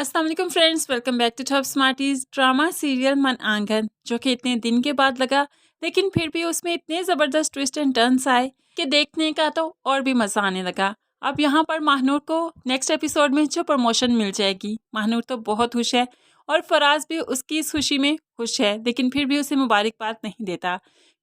अस्सलाम वालेकुम friends, welcome back to top smarties. Drama serial Mann Aangan जो कि इतने दिन के बाद लगा, लेकिन फिर भी उसमें इतने ज़बरदस्त ट्विस्ट एंड टर्न्स आए कि देखने का तो और भी मज़ा आने लगा। अब यहाँ पर महानूर को नेक्स्ट एपिसोड में जो प्रमोशन मिल जाएगी, महानूर तो बहुत खुश है और फराज भी उसकी इस खुशी में खुश है, लेकिन फिर भी उसे मुबारकबाद नहीं देता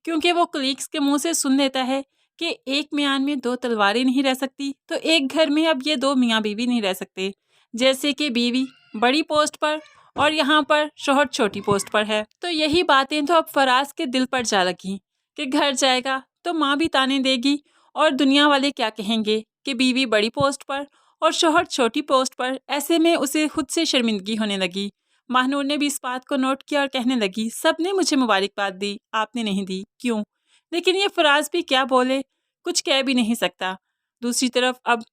क्योंकि वो कलीग्स के मुँह से सुन लेता है कि एक म्यान में दो तलवारें नहीं रह सकती, तो एक घर में अब ये दो मियाँ बीवी नहीं रह सकते। जैसे कि बीवी बड़ी पोस्ट पर और यहाँ पर शोहर छोटी पोस्ट पर है। तो यही बातें तो अब फराज के दिल पर जा लगी कि घर जाएगा तो माँ भी ताने देगी और दुनिया वाले क्या कहेंगे कि बीवी बड़ी पोस्ट पर और शोहर छोटी पोस्ट पर। ऐसे में उसे खुद से शर्मिंदगी होने लगी। महानूर ने भी इस बात को नोट किया और कहने लगी, सबने मुझे मुबारकबाद दी, आपने नहीं दी, क्यों? लेकिन ये फराज भी क्या बोले, कुछ कह भी नहीं सकता। दूसरी तरफ अब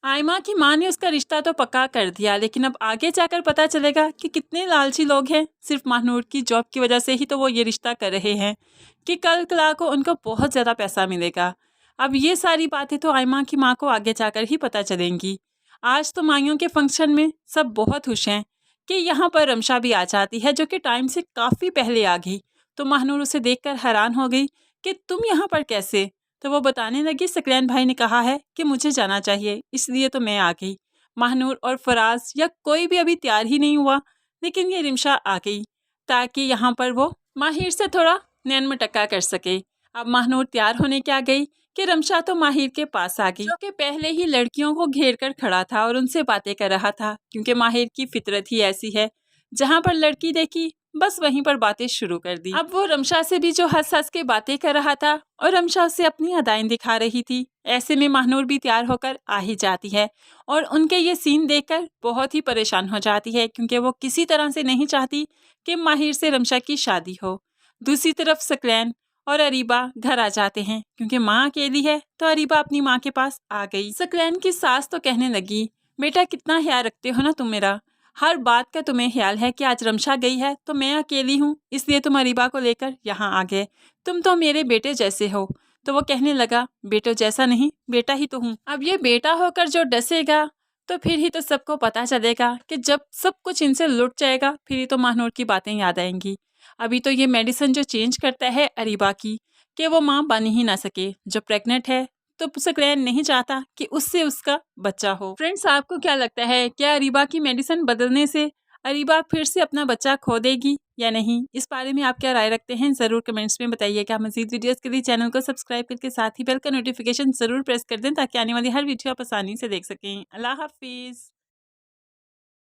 आयमा की माँ ने उसका रिश्ता तो पक्का कर दिया, लेकिन अब आगे जाकर पता चलेगा कि कितने लालची लोग हैं। सिर्फ महानूर की जॉब की वजह से ही तो वो ये रिश्ता कर रहे हैं कि कल कला को उनको बहुत ज़्यादा पैसा मिलेगा। अब ये सारी बातें तो आयमा की माँ को आगे जाकर ही पता चलेंगी। आज तो माइयों के फंक्शन में सब बहुत खुश हैं कि यहाँ पर रमशा भी आ जाती है, जो कि टाइम से काफ़ी पहले आ गई। तो महानूर उसे देखकर हैरान हो गई कि तुम यहाँ पर कैसे? तो वो बताने लगी, सकलैन भाई ने कहा है कि मुझे जाना चाहिए, इसलिए तो मैं आ गई। महानूर और फराज या कोई भी अभी तैयार ही नहीं हुआ, लेकिन ये रिमशा आ गई ताकि यहाँ पर वो माहिर से थोड़ा नैन मटक्का कर सके। अब महानूर तैयार होने क्या गई कि रमशा तो माहिर के पास आ गई, जो कि पहले ही लड़कियों को घेर कर खड़ा था और उनसे बातें कर रहा था, क्योंकि माहिर की फितरत ही ऐसी है, जहाँ पर लड़की देखी बस वहीं पर बातें शुरू कर दी। अब वो रमशा से भी जो हंस हंस के बातें कर रहा था और रमशा उसे अपनी अदाएं दिखा रही थी। ऐसे में महानूर भी तैयार होकर आ ही जाती है और उनके ये सीन देखकर बहुत ही परेशान हो जाती है, क्योंकि वो किसी तरह से नहीं चाहती कि माहिर से रमशा की शादी हो। दूसरी तरफ सकलैन और अरीबा घर आ जाते हैं, क्योंकि माँ अकेली है तो अरीबा अपनी माँ के पास आ गई। सकलैन की सास तो कहने लगी, बेटा कितना ख्याल रखते हो ना तुम मेरा, हर बात का तुम्हें ख्याल है कि आज रमशा गई है तो मैं अकेली हूँ, इसलिए तुम अरीबा को लेकर यहाँ आ गए, तुम तो मेरे बेटे जैसे हो। तो वो कहने लगा, बेटो जैसा नहीं, बेटा ही तो हूँ। अब ये बेटा होकर जो डसेगा तो फिर ही तो सबको पता चलेगा कि जब सब कुछ इनसे लुट जाएगा फिर ही तो महानूर की बातें याद आएंगी। अभी तो ये मेडिसिन जो चेंज करता है अरीबा की, कि वो माँ बन ही ना सके, जो प्रेग्नेंट है, तो सकलैन नहीं चाहता कि उससे उसका बच्चा हो। फ्रेंड्स, आपको क्या लगता है, क्या अरीबा की मेडिसिन बदलने से अरीबा फिर से अपना बच्चा खो देगी या नहीं? इस बारे में आप क्या राय रखते हैं, ज़रूर कमेंट्स में बताइएगा। मज़ीद वीडियोस के लिए चैनल को सब्सक्राइब करके साथ ही बेल का नोटिफिकेशन ज़रूर प्रेस कर दें, ताकि आने वाली हर वीडियो आप आसानी से देख सकें। अल्लाह हाफिज़।